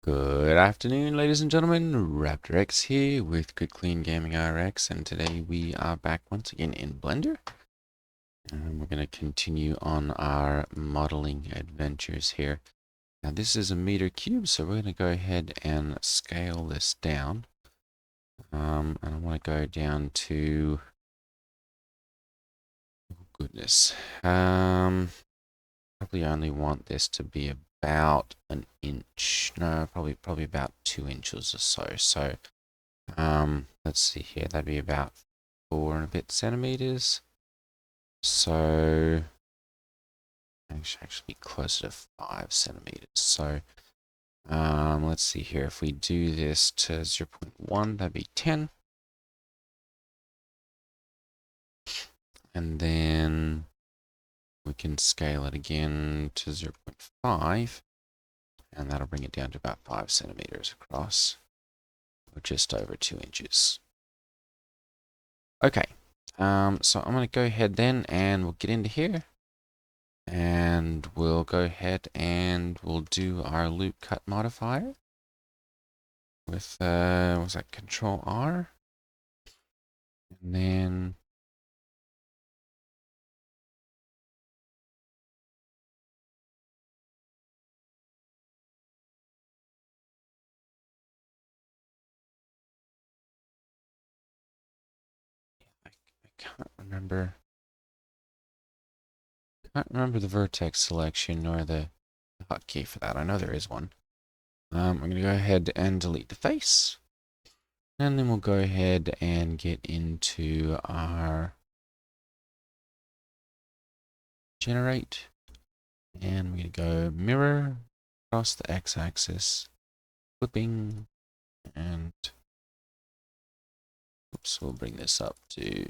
Good afternoon, ladies and gentlemen. Raptor X here with Quick Clean Gaming RX, and today we are back once again in Blender. And we're going to continue on our modeling adventures here. Now, this is a meter cube, so we're going to go ahead and scale this down. And I want to go down to, oh goodness, probably only want this to be about an inch. No, probably about 2 inches or so. So let's see here, that'd be about 4 and a bit centimeters. So actually closer to 5 centimeters. So let's see here, if we do this to 0.1, that'd be 10. And then we can scale it again to 0.5, and that'll bring it down to about 5 centimeters across, or just over 2 inches. Okay, so I'm going to go ahead then and we'll get into here. And we'll go ahead and we'll do our loop cut modifier with, was that Control R? And then I can't remember. Can't remember the vertex selection or the hotkey for that. I know there is one. I'm going to go ahead and delete the face. And then we'll go ahead and get into our generate. And we're going to go mirror across the x-axis, flipping, and oops, we'll bring this up to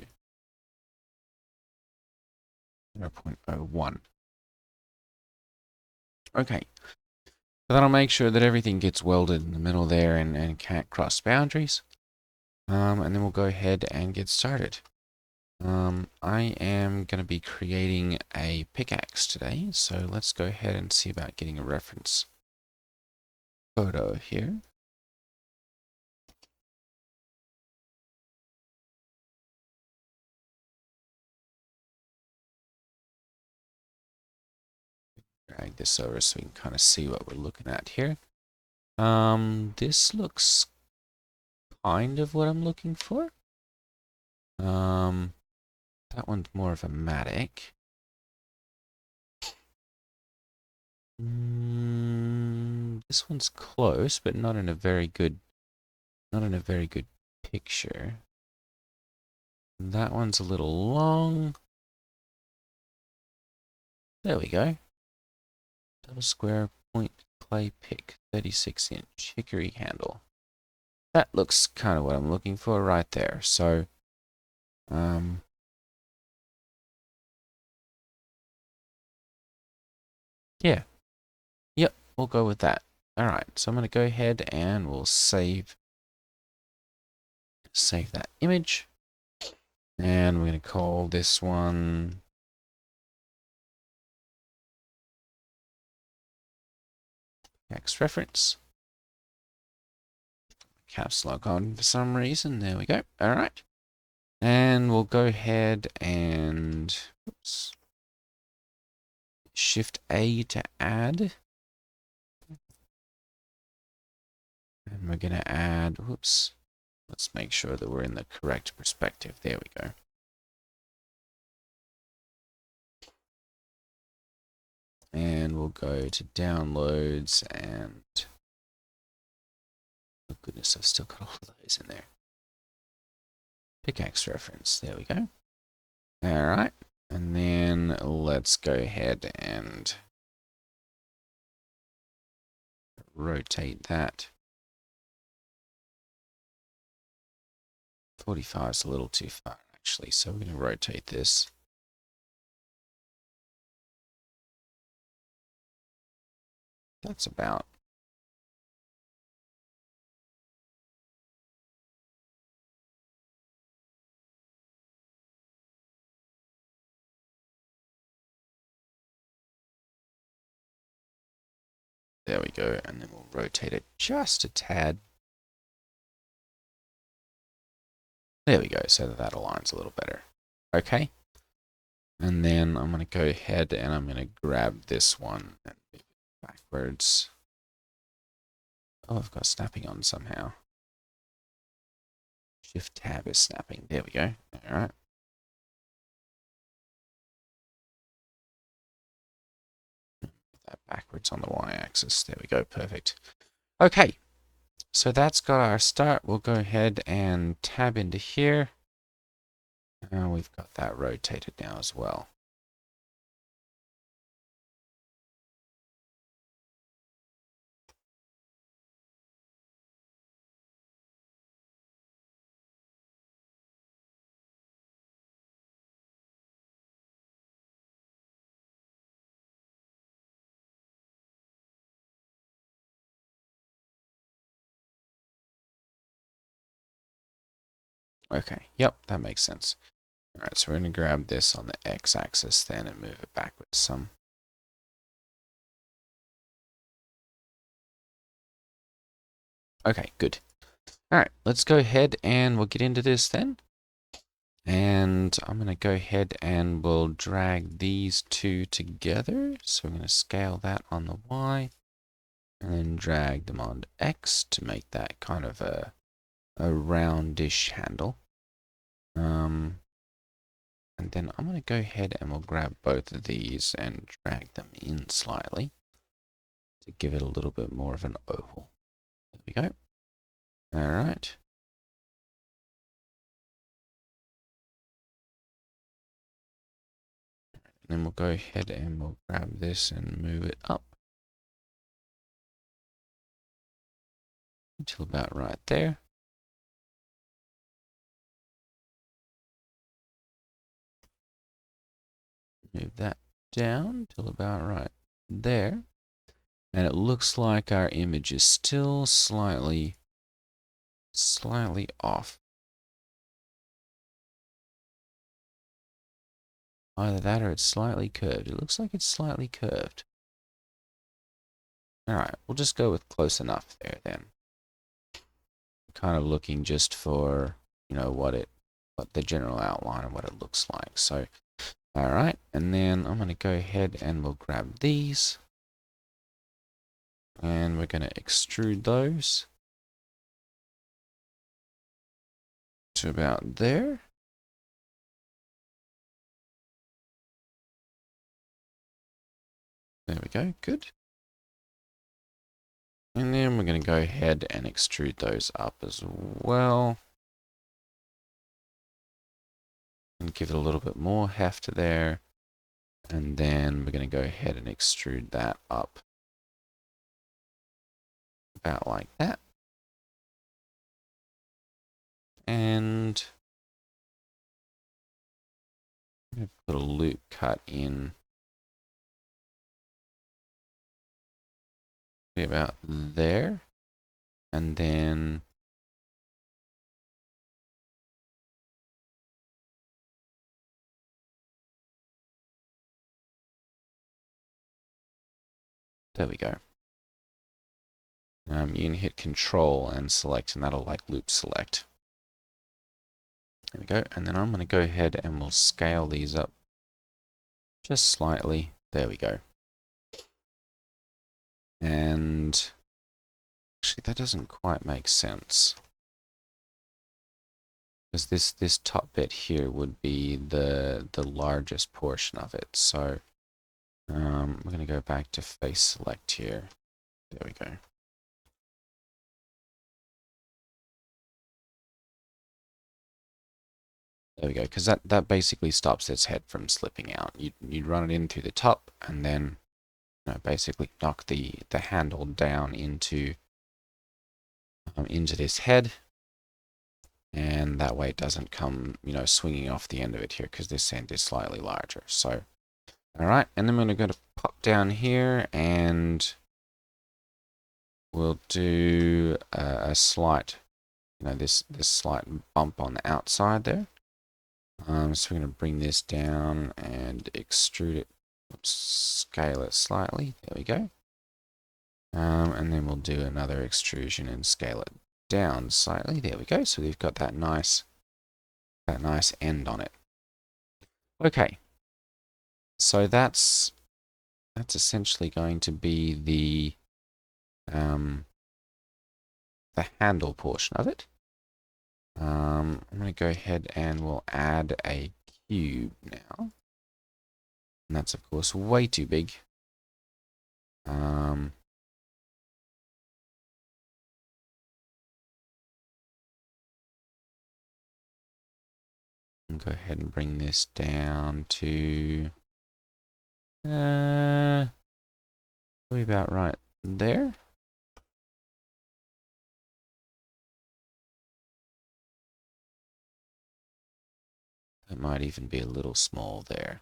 0.01. Okay, so that'll make sure that everything gets welded in the middle there and can't cross boundaries. And then we'll go ahead and get started. I am going to be creating a pickaxe today, so let's go ahead and see about getting a reference photo here. Drag this over so we can kind of see what we're looking at here. This looks kind of what I'm looking for. That one's more of a matic. This one's close, but not in a very good picture. That one's a little long. There we go. Double square point clay pick, 36-inch hickory handle. That looks kind of what I'm looking for right there. So, yeah. Yep, we'll go with that. All right, so I'm going to go ahead and we'll save that image. And we're going to call this one X reference. Caps lock on for some reason. There we go. All right. And we'll go ahead and oops, Shift A to add. And we're going to add, whoops, let's make sure that we're in the correct perspective. There we go. And we'll go to downloads and, oh goodness, I've still got all of those in there. Pickaxe reference, there we go. All right, and then let's go ahead and rotate that. 45 is a little too far, actually, so we're going to rotate this. That's about. There we go. And then we'll rotate it just a tad. There we go, so that aligns a little better. Okay. And then I'm going to go ahead and I'm going to grab this one and move it backwards. Oh, I've got snapping on somehow. Shift tab is snapping. There we go. All right. That backwards on the y-axis. There we go. Perfect. Okay. So that's got our start. We'll go ahead and tab into here. And we've got that rotated now as well. Okay. Yep, that makes sense. All right, so we're going to grab this on the x-axis then and move it backwards some. Okay, good. All right, let's go ahead and we'll get into this then. And I'm going to go ahead and we'll drag these two together. So we're going to scale that on the Y and then drag them on X to make that kind of a roundish handle. And then I'm going to go ahead and we'll grab both of these and drag them in slightly to give it a little bit more of an oval. There we go. All right. And then we'll go ahead and we'll grab this and move it up until about right there. Move that down till about right there. And it looks like our image is still slightly off. Either that or it's slightly curved. It looks like it's slightly curved. Alright, we'll just go with close enough there then. Kind of looking just for, you know, what the general outline of what it looks like. So, alright, and then I'm going to go ahead and we'll grab these. And we're going to extrude those to about there. There we go, good. And then we're going to go ahead and extrude those up as well. And give it a little bit more heft there. And then we're going to go ahead and extrude that up. About like that. And I'm going to put a loop cut in about there. And then there we go. You can hit Control and select, and that'll like loop select. There we go. And then I'm going to go ahead and we'll scale these up just slightly. There we go. And actually, that doesn't quite make sense. Because this top bit here would be the largest portion of it. So we're going to go back to face select here. There we go. There we go, because that basically stops its head from slipping out. You'd run it in through the top and then basically knock the handle down into this head. And that way it doesn't come, swinging off the end of it here because this end is slightly larger. So, all right, and then we're going to pop down here and we'll do a slight, this slight bump on the outside there. So we're going to bring this down and extrude it. Oops, scale it slightly. There we go. And then we'll do another extrusion and scale it down slightly. There we go. So we've got that nice end on it. Okay. So that's essentially going to be the handle portion of it. I'm going to go ahead and we'll add a cube now. And that's, of course, way too big. And go ahead and bring this down to probably about right there. It might even be a little small there.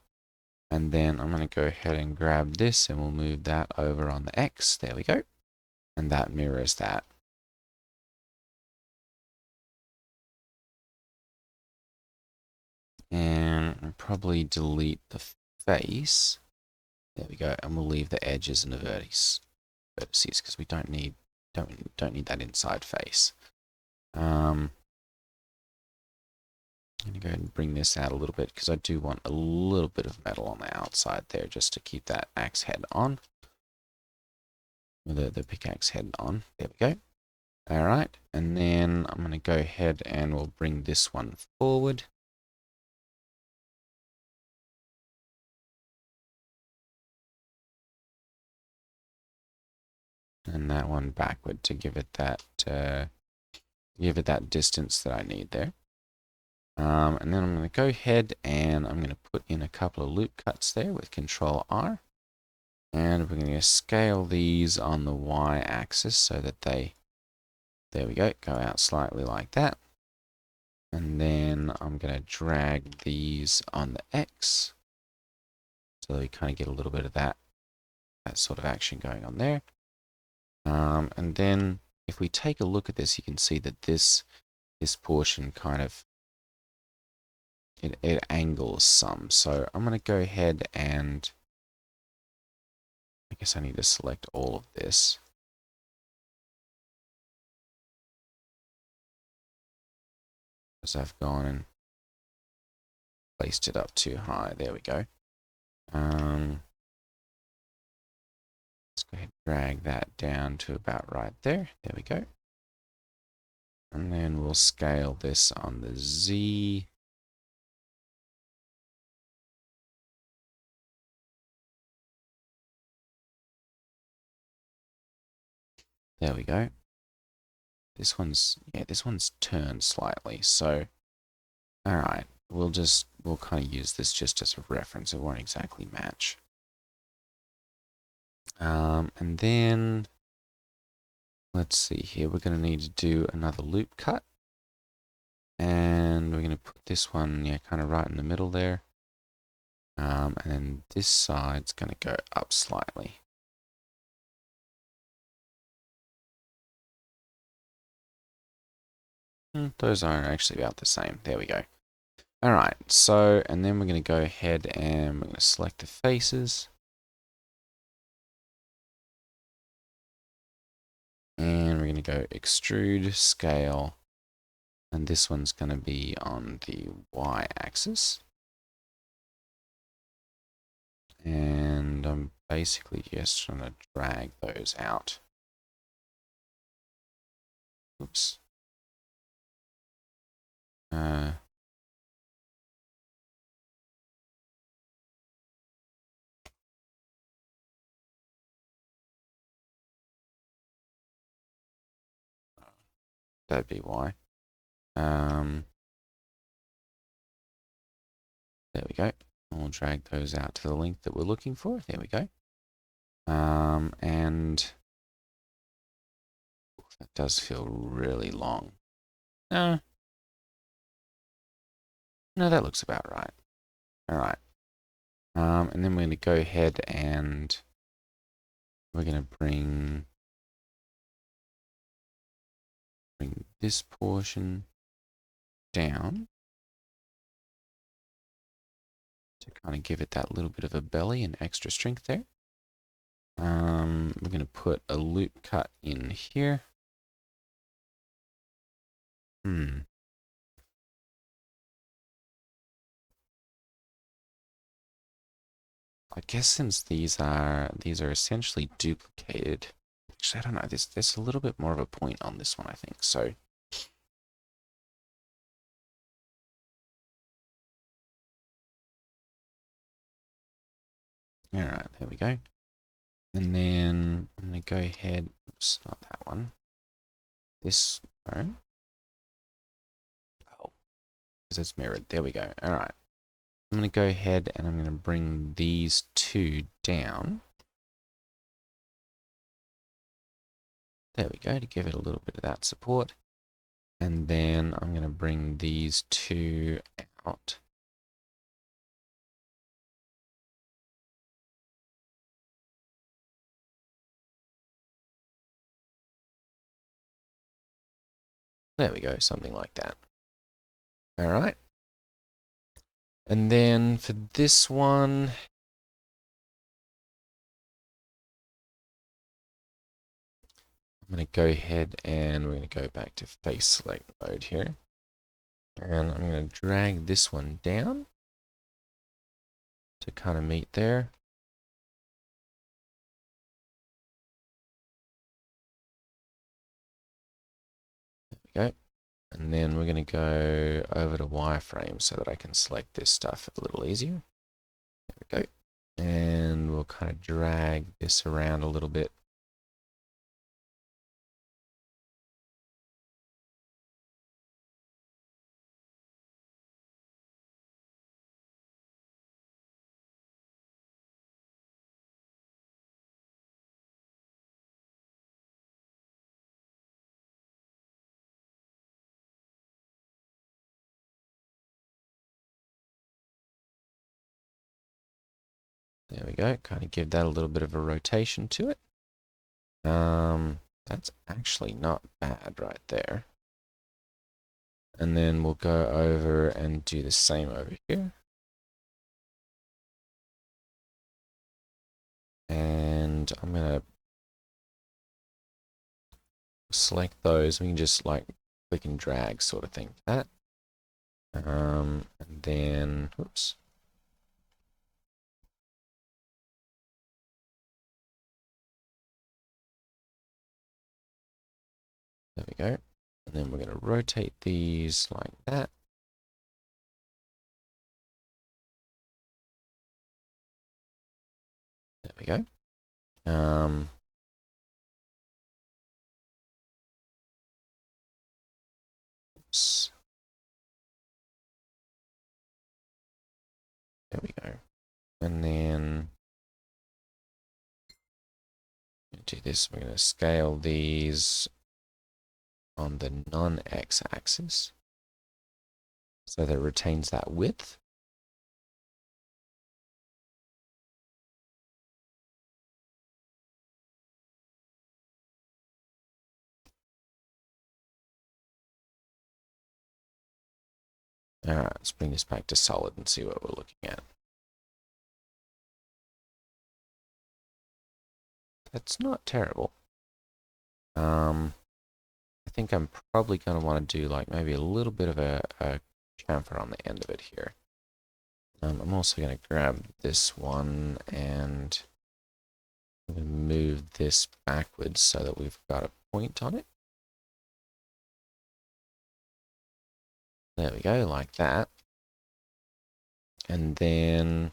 And then I'm going to go ahead and grab this and we'll move that over on the X. There we go. And that mirrors that. And I'll probably delete the face. There we go. And we'll leave the edges and the vertices because we don't need that inside face. I'm going to go ahead and bring this out a little bit because I do want a little bit of metal on the outside there just to keep that axe head on. The pickaxe head on. There we go. All right. And then I'm going to go ahead and we'll bring this one forward. And that one backward to give it that distance that I need there. And then I'm going to go ahead and I'm going to put in a couple of loop cuts there with Control R. And we're going to scale these on the Y-axis so that there we go out slightly like that. And then I'm going to drag these on the X. So we kind of get a little bit of that sort of action going on there. And then if we take a look at this, you can see that this portion kind of it angles some. So I'm going to go ahead and I guess I need to select all of this. Because I've gone and placed it up too high. There we go. Let's go ahead and drag that down to about right there. There we go. And then we'll scale this on the Z. There we go. This one's turned slightly. So, all right, we'll kind of use this just as a reference. It won't exactly match. And then let's see here. We're going to need to do another loop cut. And we're going to put this one, kind of right in the middle there. And then this side's going to go up slightly. Those are actually about the same. There we go. All right. So, and then we're going to go ahead and we're going to select the faces. And we're going to go extrude, scale. And this one's going to be on the Y-axis. And I'm basically just trying to drag those out. Oops. That'd be why. There we go. We'll drag those out to the length that we're looking for. There we go. And that does feel really long. No, that looks about right. All right. And then we're going to go ahead and we're going to bring this portion down to kind of give it that little bit of a belly and extra strength there. We're going to put a loop cut in here. I guess since these are essentially duplicated. Actually, I don't know. There's a little bit more of a point on this one, I think. So, all right, there we go. And then I'm gonna go ahead. Oops, not that one. This one. Oh, because it's mirrored. There we go. All right. I'm gonna go ahead and I'm gonna bring these two down. There we go, to give it a little bit of that support. And then I'm going to bring these two out. There we go, something like that. All right. And then for this one, I'm going to go ahead and we're going to go back to face select mode here. And I'm going to drag this one down to kind of meet there. There we go. And then we're going to go over to wireframe so that I can select this stuff a little easier. There we go. And we'll kind of drag this around a little bit. There we go. Kind of give that a little bit of a rotation to it. That's actually not bad right there. And then we'll go over and do the same over here. And I'm going to select those. We can just like click and drag sort of thing. That. And then, oops. There we go. And then we're going to rotate these like that. There we go. Oops. There we go. And then do this. We're going to scale these on the non-x axis so that it retains that width. Alright, let's bring this back to solid and see what we're looking at. That's not terrible. I think I'm probably going to want to do like maybe a little bit of a chamfer on the end of it here. I'm also going to grab this one and I'm going to move this backwards so that we've got a point on it. There we go, like that. And then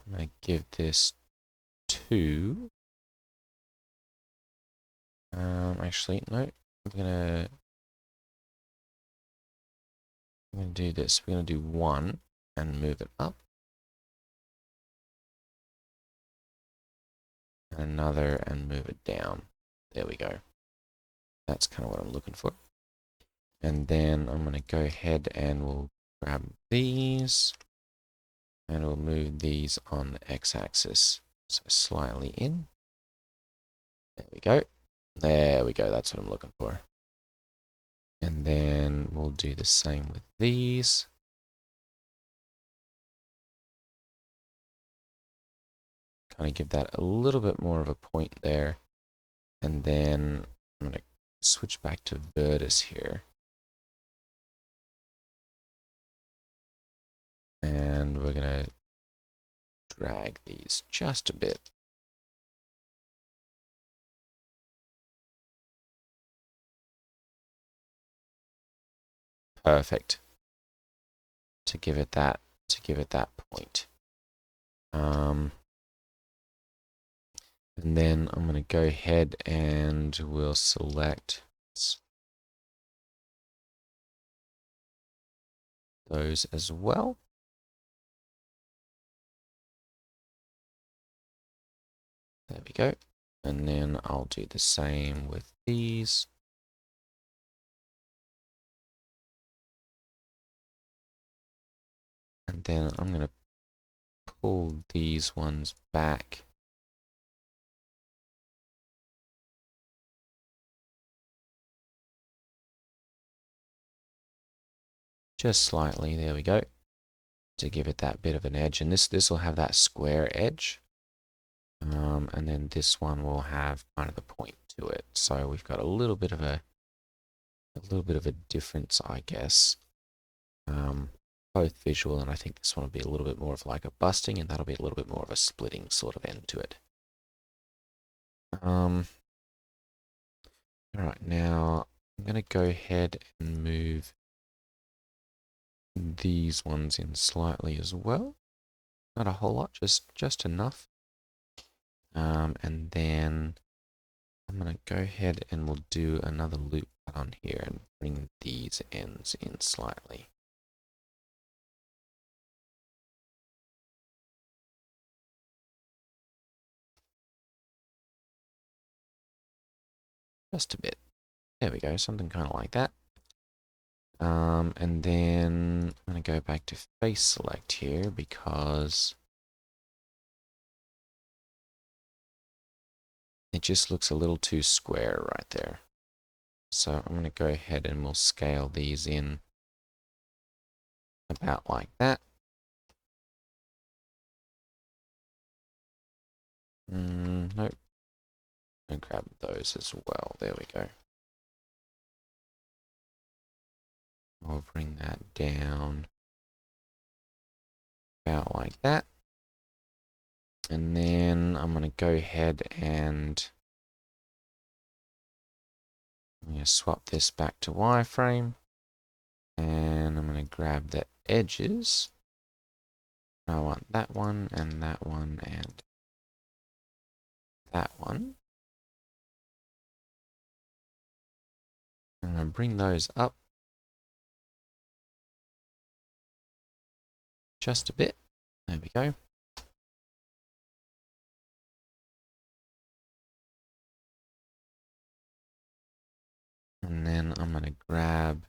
I'm going to give this 2. Actually, no. I'm gonna do this. We're gonna do 1 and move it up. And another and move it down. There we go. That's kind of what I'm looking for. And then I'm gonna go ahead and we'll grab these and we'll move these on the x-axis. So slightly in. There we go. There we go. That's what I'm looking for. And then we'll do the same with these. kind of give that a little bit more of a point there. And then I'm going to switch back to vertex here. And we're going to drag these just a bit. Perfect. To give it that point. And then I'm going to go ahead and we'll select those as well. There we go. And then I'll do the same with these. And then I'm going to pull these ones back. Just slightly, there we go. To give it that bit of an edge. And this will have that square edge. And then this one will have kind of the point to it. So we've got a little bit of a difference, I guess. Both visual, and I think this one will be a little bit more of like a busting, and that'll be a little bit more of a splitting sort of end to it. All right, now I'm going to go ahead and move these ones in slightly as well. Not a whole lot, just enough. And then I'm going to go ahead and we'll do another loop on here and bring these ends in slightly. Just a bit. There we go, something kind of like that. And then I'm going to go back to face select here because it just looks a little too square right there. So I'm going to go ahead and we'll scale these in about like that. Nope. I'm going to grab those as well. There we go. I'll bring that down about like that. And then I'm going to go ahead and I'm going to swap this back to wireframe. And I'm going to grab the edges. I want that one and that one and that one. I'm going to bring those up just a bit. There we go. And then I'm going to grab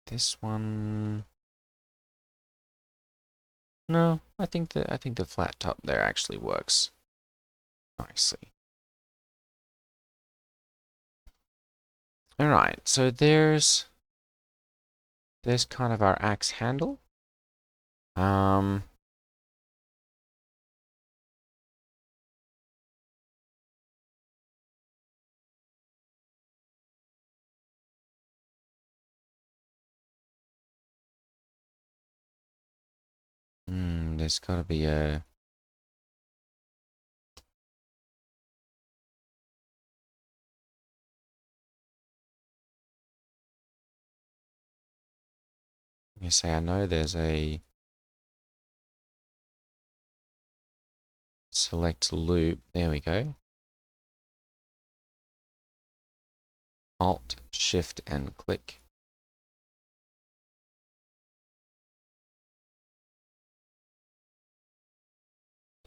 this one. No, I think the flat top there actually works nicely. All right, so there's kind of our axe handle. There's got to be a you say I know there's a select loop. There we go. Alt, Shift, and click.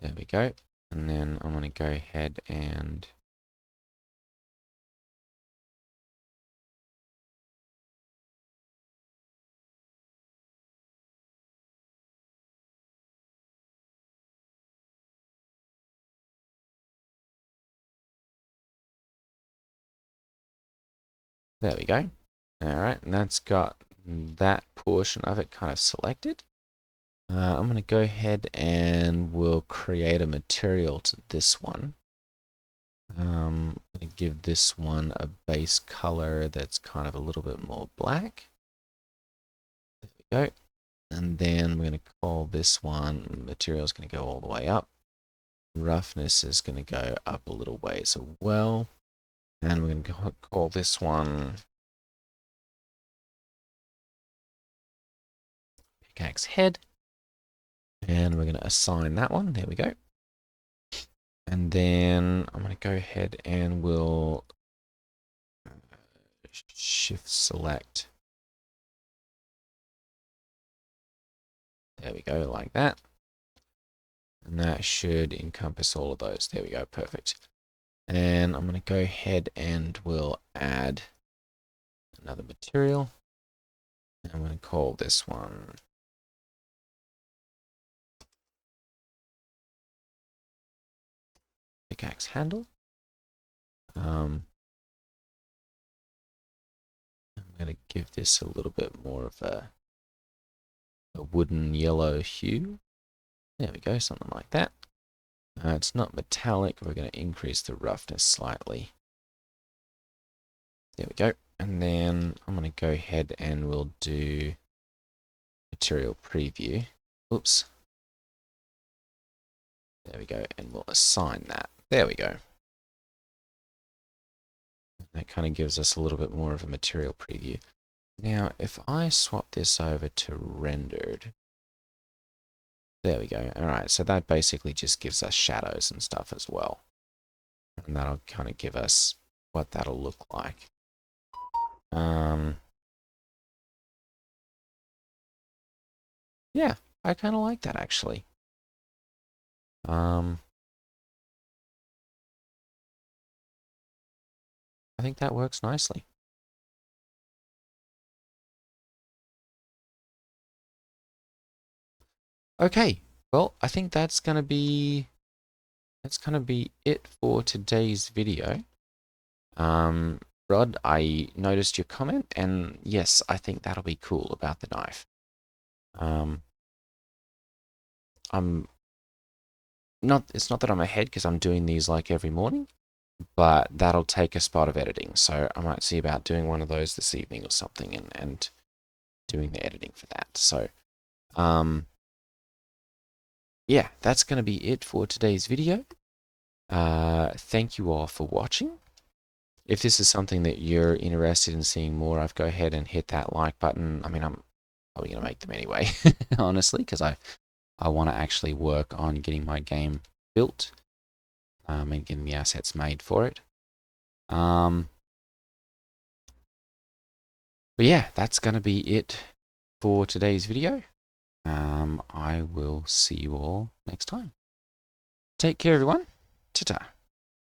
There we go. And then I'm going to go ahead and there we go. All right, and that's got that portion of it kind of selected. I'm going to go ahead and we'll create a material to this one. I'm going to give this one a base color that's kind of a little bit more black. There we go. And then we're going to call this one, material is going to go all the way up. Roughness is going to go up a little way as well. And we're going to call this one Pickaxe Head. And we're going to assign that one. There we go. And then I'm going to go ahead and we'll shift select. There we go, like that. And that should encompass all of those. There we go, perfect. And I'm going to go ahead and we'll add another material. And I'm going to call this one Pickaxe Handle. I'm going to give this a little bit more of a wooden yellow hue. There we go, something like that. It's not metallic. We're going to increase the roughness slightly. There we go. And then I'm going to go ahead and we'll do material preview. Oops. There we go. And we'll assign that. There we go. That kind of gives us a little bit more of a material preview. Now, if I swap this over to rendered, there we go. All right, so that basically just gives us shadows and stuff as well. And that'll kind of give us what that'll look like. Yeah, I kind of like that actually. I think that works nicely. Okay, well, I think that's gonna be it for today's video. Rod, I noticed your comment, and yes, I think that'll be cool about the knife. It's not that I'm ahead because I'm doing these like every morning, but that'll take a spot of editing. So I might see about doing one of those this evening or something and doing the editing for that. So, yeah, that's going to be it for today's video. Thank you all for watching. If this is something that you're interested in seeing more of, go ahead and hit that like button. I mean, I'm probably going to make them anyway, honestly, because I want to actually work on getting my game built and getting the assets made for it. But yeah, that's going to be it for today's video. I will see you all next time. Take care, everyone. Ta-ta.